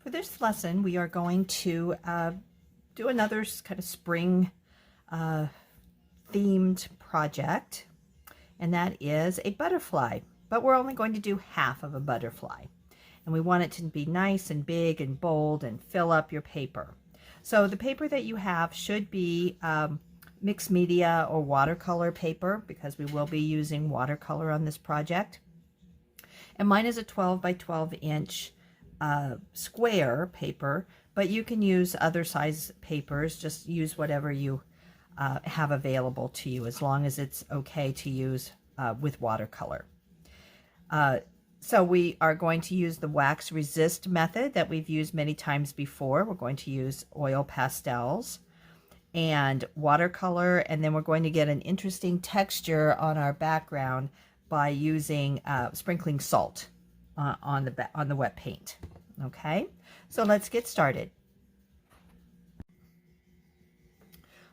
For this lesson, we are going to do another kind of spring themed project, and that is a butterfly, but we're only going to do half of a butterfly. And we want it to be nice and big and bold and fill up your paper. So the paper that you have should be mixed media or watercolor paper, because we will be using watercolor on this project. And mine is a 12 by 12 inch square paper, but you can use other size papers. Just use whatever you have available to you, as long as it's okay to use with watercolor. So we are going to use the wax resist method that we've used many times before. We're going to use oil pastels and watercolor, and then we're going to get an interesting texture on our background by using sprinkling salt on the wet paint. Okay, so let's get started.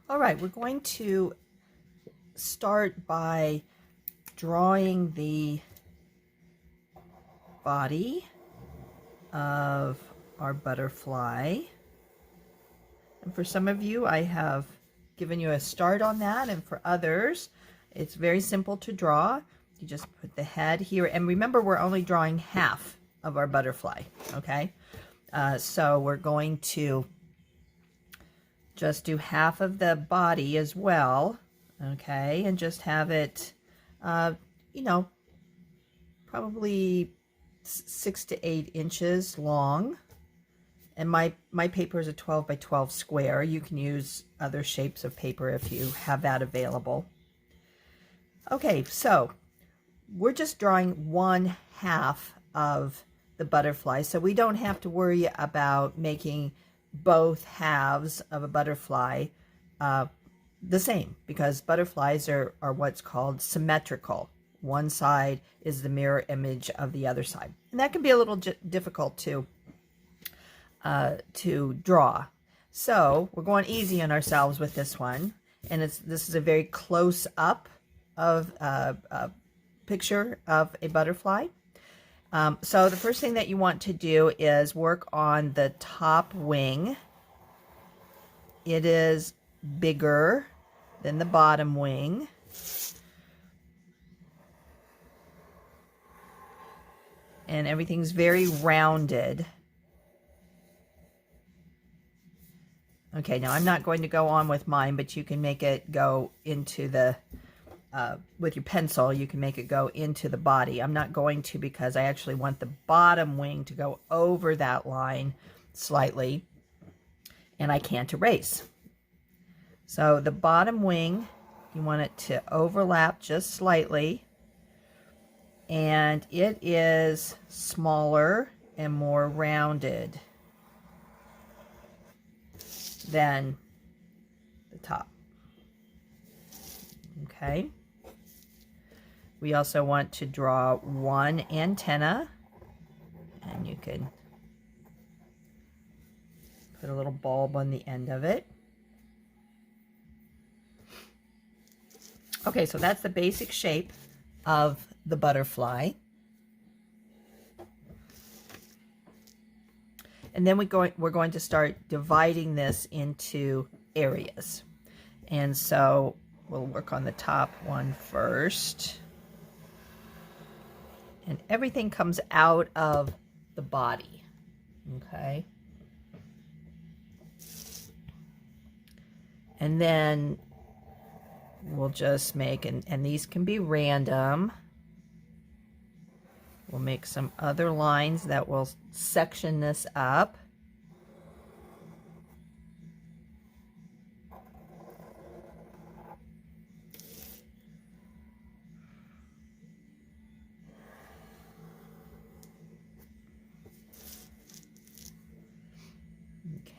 All right, we're going to start by drawing the body of our butterfly. And for some of you, I have given you a start on that, and for others, it's very simple to draw. You just put the head here, and remember, we're only drawing half of our butterfly, okay? So we're going to just do half of the body as well, okay? And just have it, you know, probably 6 to 8 inches long. And my paper is a 12 by 12 square. You can use other shapes of paper if you have that available. Okay, so we're just drawing one half of the butterfly, so we don't have to worry about making both halves of a butterfly the same, because butterflies are what's called symmetrical. One side is the mirror image of the other side, and that can be a little difficult to draw. So we're going easy on ourselves with this one, and this is a very close up of a picture of a butterfly. So the first thing that you want to do is work on the top wing. It is bigger than the bottom wing. And everything's very rounded. Okay, now I'm not going to go on with mine, but you can make it go into the, with your pencil, you can make it go into the body. I'm not going to, because I actually want the bottom wing to go over that line slightly, and I can't erase. So the bottom wing, you want it to overlap just slightly, and it is smaller and more rounded than the top. Okay. We also want to draw one antenna, and you can put a little bulb on the end of it. Okay, so that's the basic shape of the butterfly. And then we're going to start dividing this into areas. And so we'll work on the top one first. And everything comes out of the body, okay? And then we'll just make, and these can be random. We'll make some other lines that will section this up.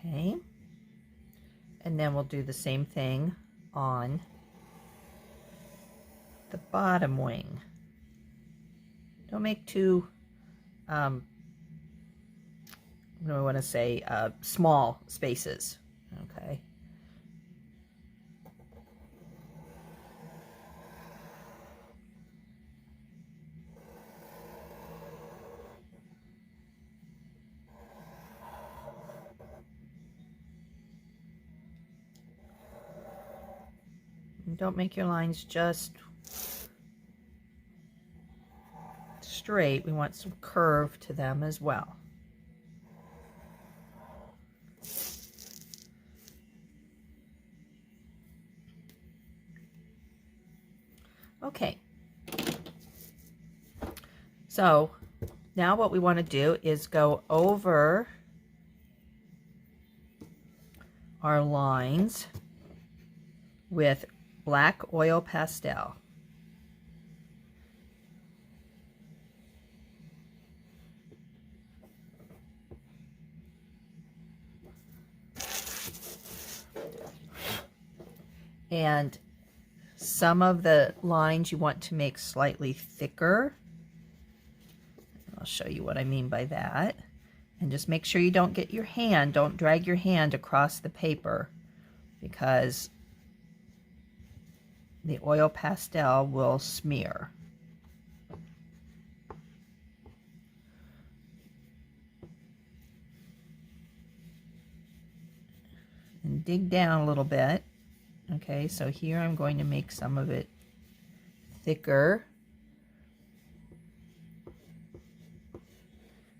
Okay. And then we'll do the same thing on the bottom wing. Don't make too, what do I want to say, small spaces, okay? And don't make your lines just straight. We want some curve to them as well. Okay. So now what we want to do is go over our lines with black oil pastel. And some of the lines you want to make slightly thicker. I'll show you what I mean by that. And just make sure you don't get your hand, don't drag your hand across the paper, because the oil pastel will smear. And dig down a little bit. Okay, so here I'm going to make some of it thicker.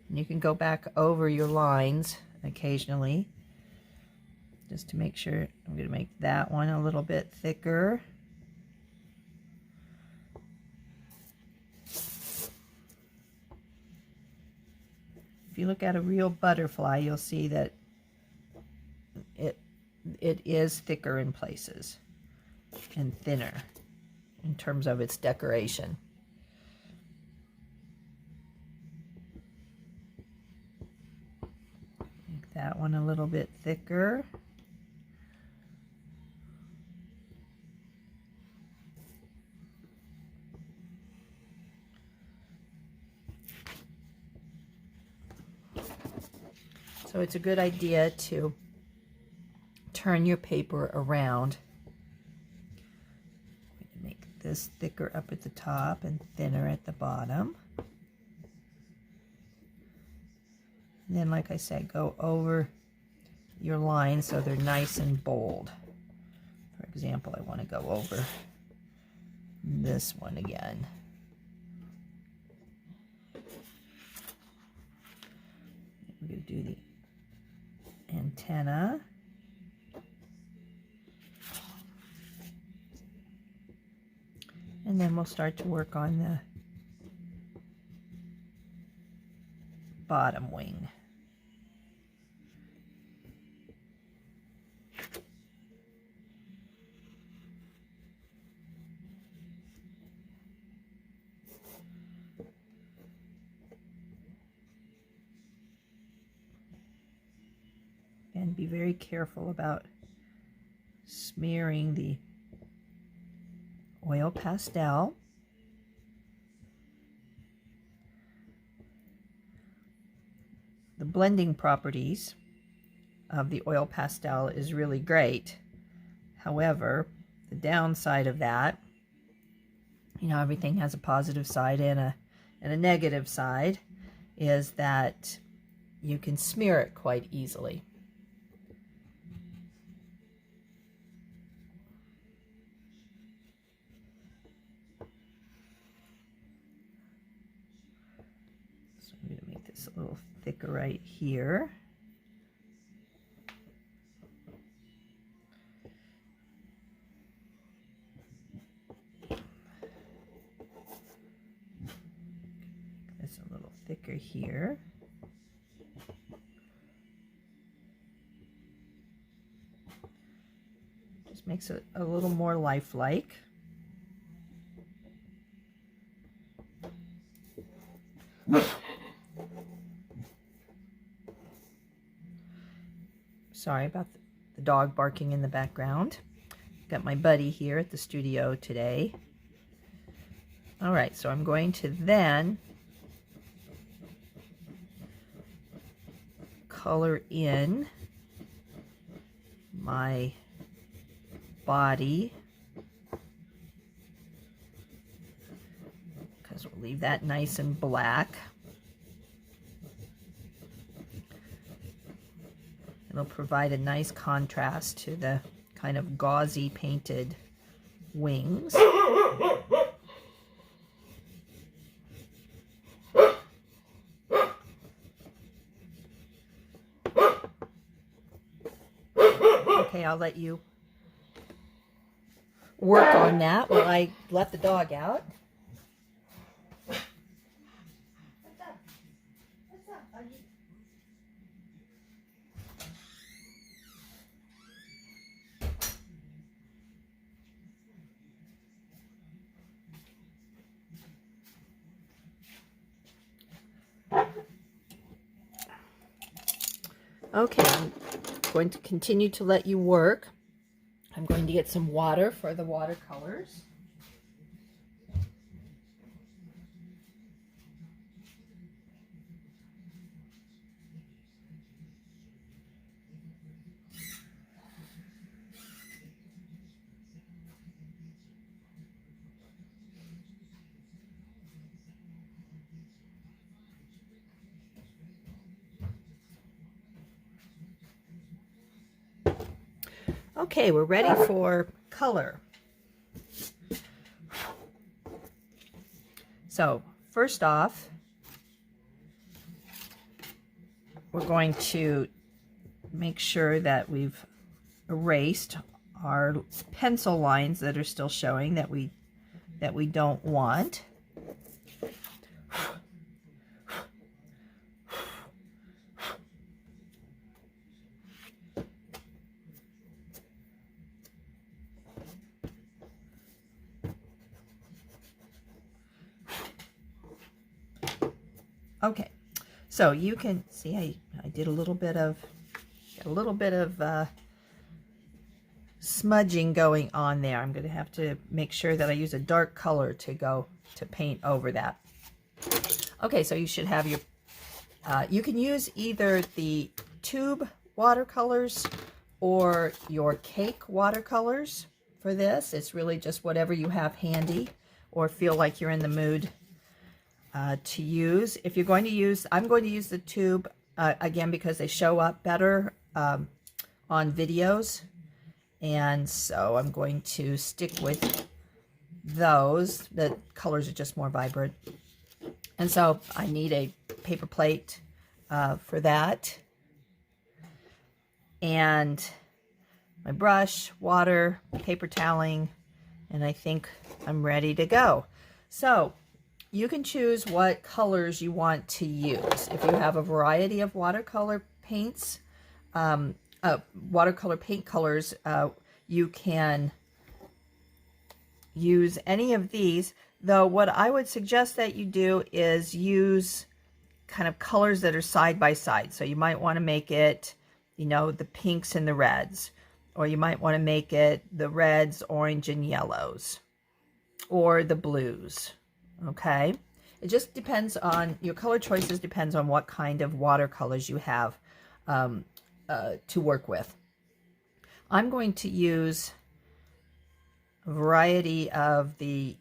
And you can go back over your lines occasionally just to make sure. I'm going to make that one a little bit thicker. If you look at a real butterfly, you'll see that it is thicker in places and thinner in terms of its decoration. Make that one a little bit thicker. So it's a good idea to turn your paper around. Make this thicker up at the top and thinner at the bottom. And then, like I said, go over your lines so they're nice and bold. For example, I want to go over this one again. We're going to do the antenna. And then we'll start to work on the bottom wing. And be very careful about smearing the oil pastel. The blending properties of the oil pastel is really great. However, the downside of that, you know, everything has a positive side and a negative side, is that you can smear it quite easily. I'm going to make this a little thicker right here. Make this a little thicker here. Just makes it a little more lifelike. Sorry about the dog barking in the background. Got my buddy here at the studio today. All right, so I'm going to then color in my body, because we'll leave that nice and black. It'll provide a nice contrast to the kind of gauzy painted wings. Okay, I'll let you work on that while I let the dog out. What's up? What's up, buddy? Okay, I'm going to continue to let you work. I'm going to get some water for the watercolors. Okay, we're ready for color. So, first off, we're going to make sure that we've erased our pencil lines that are still showing that we don't want. Okay, so you can see I did a little bit of smudging going on there. I'm going to have to make sure that I use a dark color to paint over that. Okay, so you should have your you can use either the tube watercolors or your cake watercolors for this. It's really just whatever you have handy or feel like you're in the mood to use. If you're going to use, I'm going to use the tube again because they show up better on videos, and so I'm going to stick with those. The colors are just more vibrant, and so I need a paper plate for that, and my brush, water, paper toweling, and I think I'm ready to go. So you can choose what colors you want to use. If you have a variety of watercolor paints, watercolor paint colors, you can use any of these, though what I would suggest that you do is use kind of colors that are side by side. So you might want to make it, you know, the pinks and the reds, or you might want to make it the reds, orange, and yellows, or the blues. Okay, it just depends on your color choices, depends on what kind of watercolors you have to work with. I'm going to use a variety of the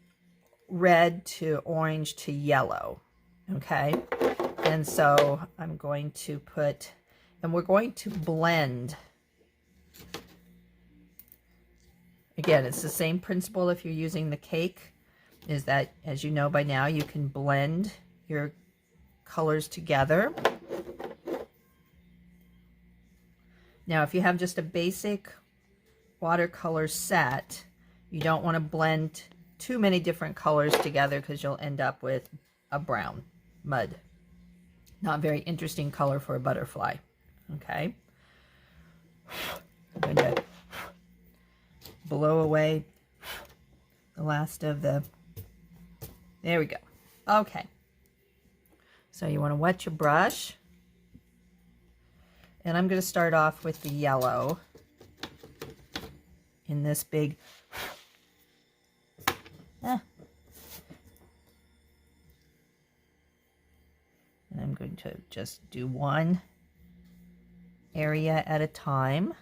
red to orange to yellow. Okay, and so I'm going to put, and we're going to blend. Again, it's the same principle if you're using the cake, is that, as you know by now, you can blend your colors together. Now, if you have just a basic watercolor set, you don't want to blend too many different colors together because you'll end up with a brown mud. Not very interesting color for a butterfly. Okay. I'm going to blow away the last of the, there we go. Okay. So you want to wet your brush. And I'm going to start off with the yellow in this big, and I'm going to just do one area at a time.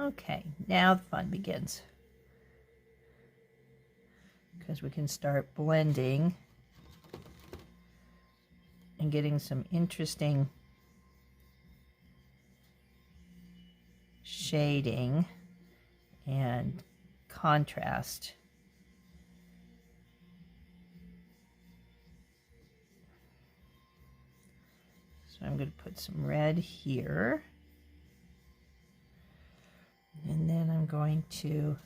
Okay, now the fun begins, because we can start blending and getting some interesting shading and contrast. So I'm going to put some red here, and then I'm going to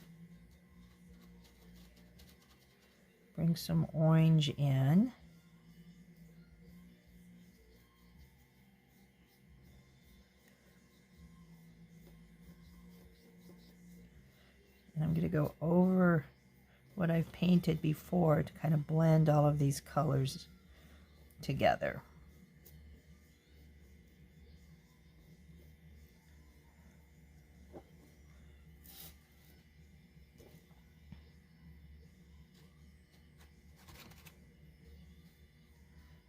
bring some orange in. And I'm going to go over what I've painted before to kind of blend all of these colors together.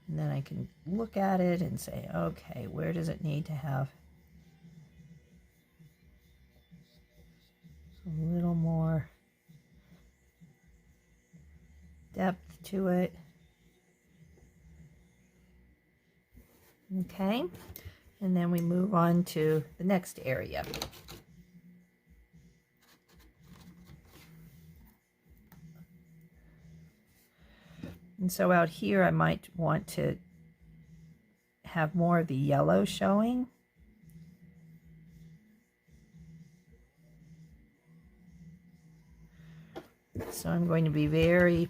And then I can look at it and say, okay, where does it need to have a little more depth to it? Okay, and then we move on to the next area. And so out here I might want to have more of the yellow showing. So I'm going to be very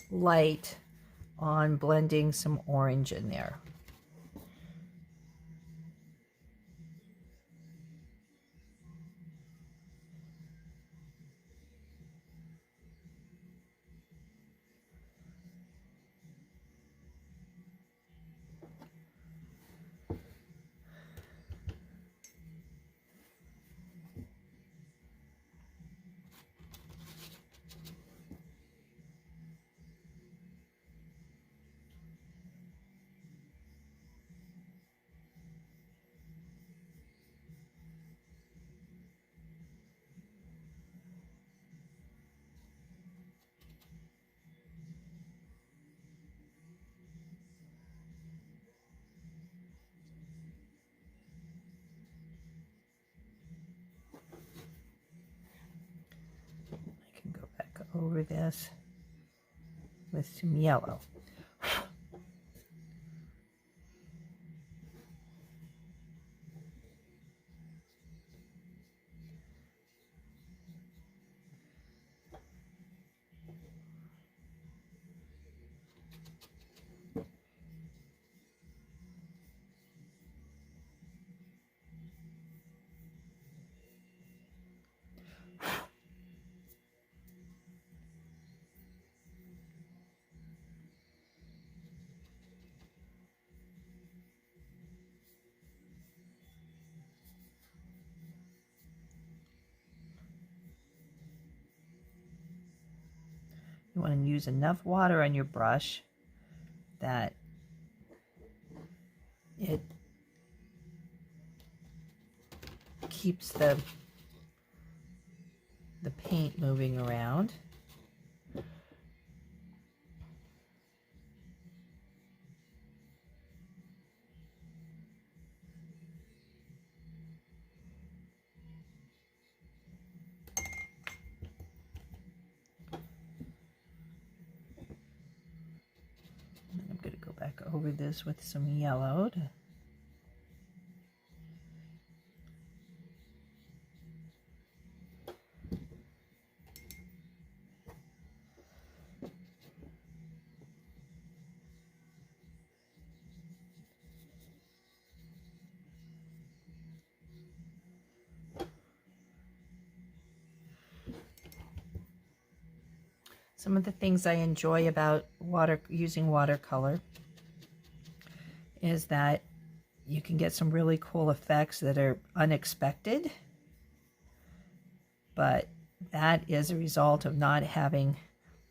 light on blending some orange in there. I can go back over this with some yellow. You want to use enough water on your brush that it keeps the paint moving around. And I'm going to go back over this with some yellow to some of the things I enjoy about using watercolor is that you can get some really cool effects that are unexpected, but that is a result of not having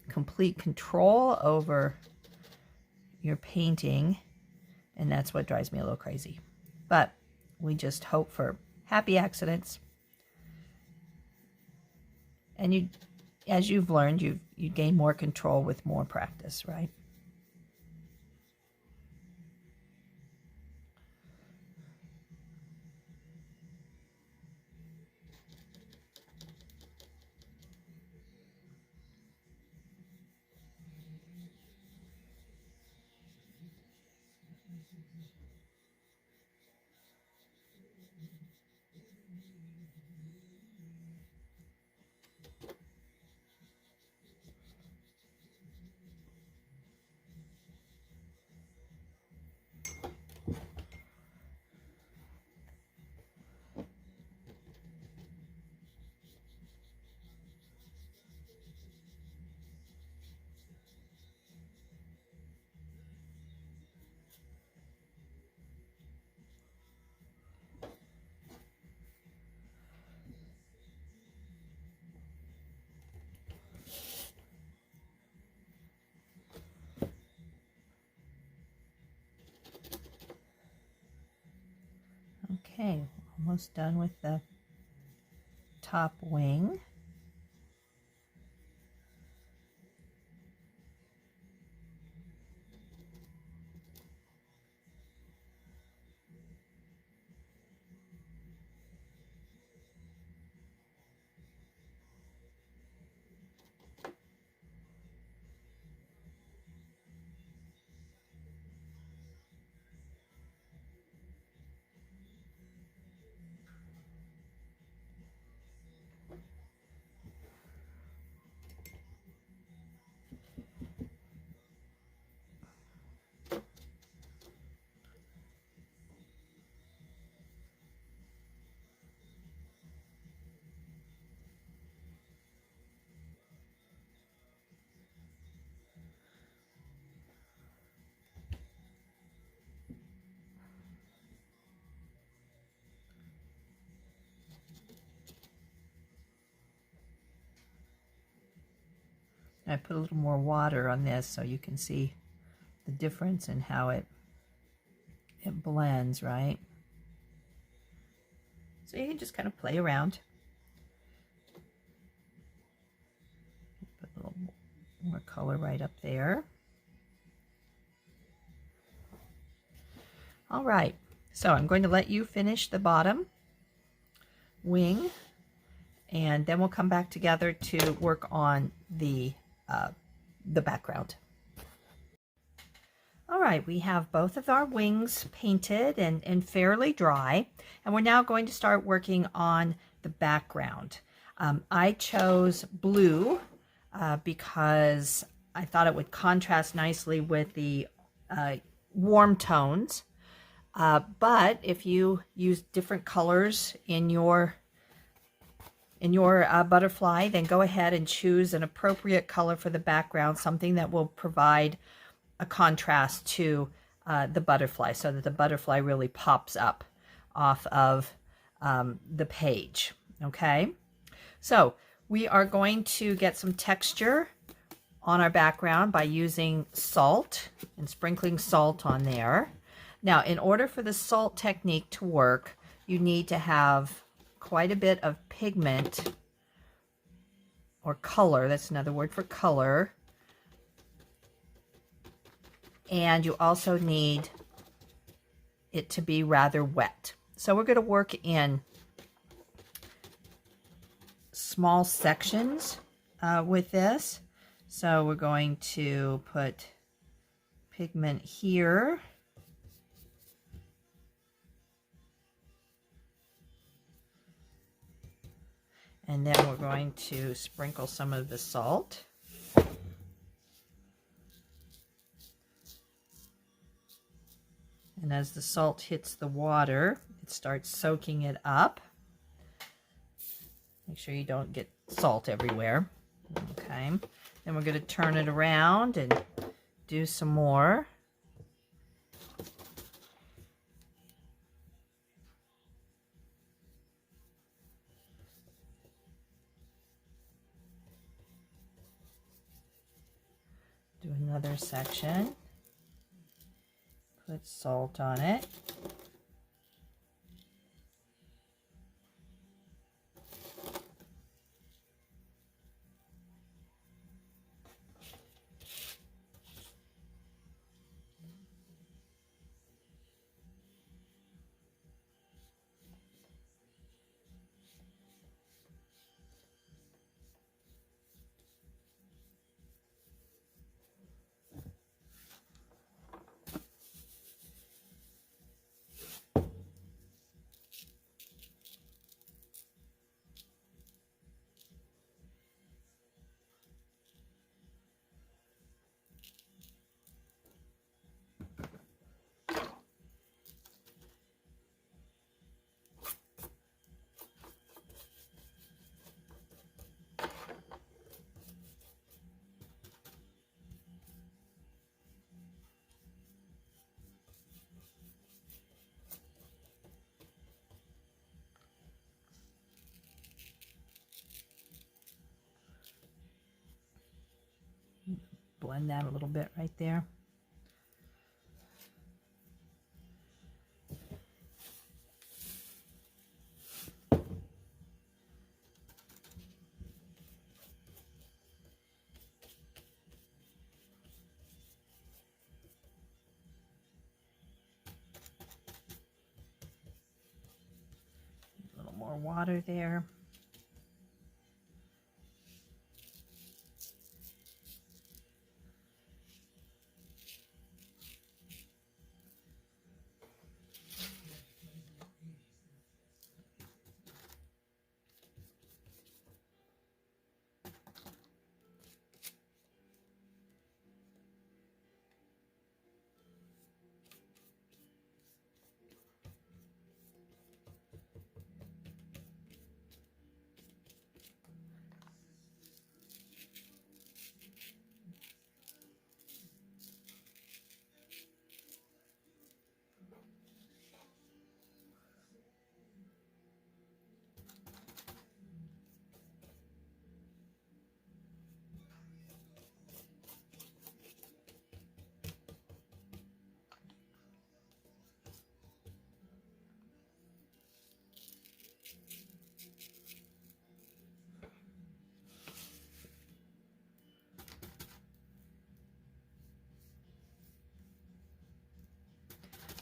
complete control over your painting, and that's what drives me a little crazy. But we just hope for happy accidents And you, as you've learned, you gain more control with more practice, right? Okay, almost done with the top wing. I put a little more water on this so you can see the difference in how it blends, right? So you can just kind of play around. Put a little more color right up there. All right, so I'm going to let you finish the bottom wing, and then we'll come back together to work on the background. All right, we have both of our wings painted and fairly dry, and we're now going to start working on the background. I chose blue because I thought it would contrast nicely with the warm tones. But if you use different colors in your butterfly, then go ahead and choose an appropriate color for the background, something that will provide a contrast to the butterfly so that the butterfly really pops up off of the page. Okay, so we are going to get some texture on our background by using salt and sprinkling salt on there. Now, in order for the salt technique to work, you need to have quite a bit of pigment or color. That's another word for color. And you also need it to be rather wet. So we're going to work in small sections with this. So we're going to put pigment here. And then we're going to sprinkle some of the salt. And as the salt hits the water, it starts soaking it up. Make sure you don't get salt everywhere. Okay. Then we're going to turn it around and do some more. Do another section. Put salt on it. blend that a little bit right there. A little more water there.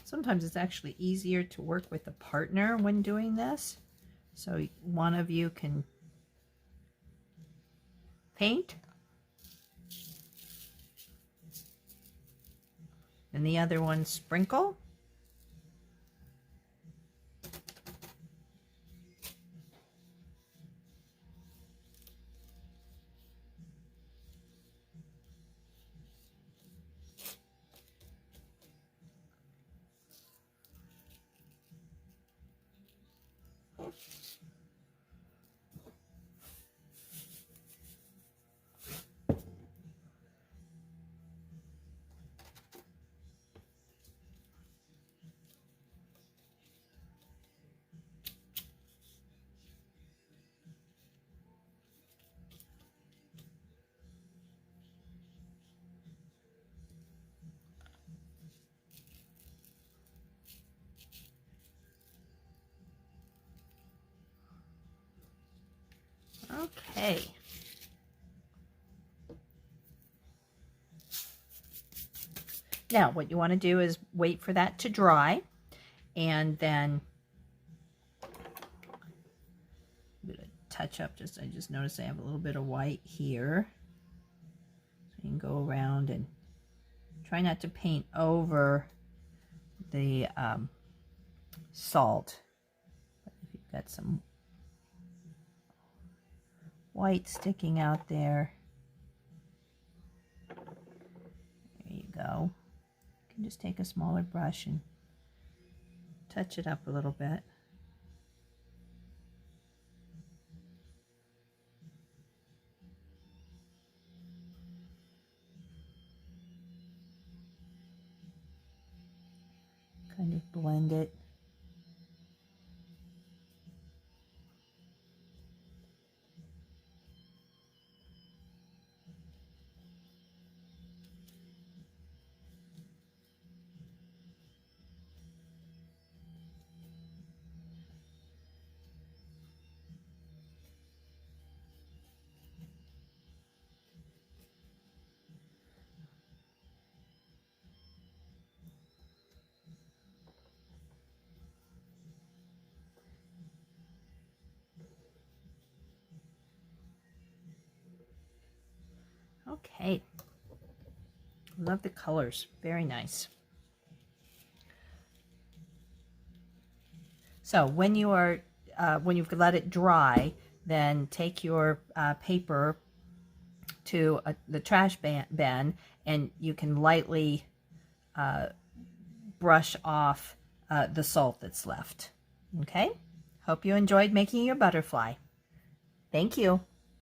Sometimes it's actually easier to work with a partner when doing this. So one of you can paint and the other one sprinkle. Okay. Now, what you want to do is wait for that to dry, and then I'm going to touch up. I just noticed I have a little bit of white here. So you can go around and try not to paint over the salt. But if you've got some white sticking out there, there you go. You can just take a smaller brush and touch it up a little bit. Kind of blend it. Okay, love the colors, very nice. So when you are when you've let it dry, then take your paper to the trash bin, and you can lightly brush off the salt that's left. Okay, hope you enjoyed making your butterfly. Thank you.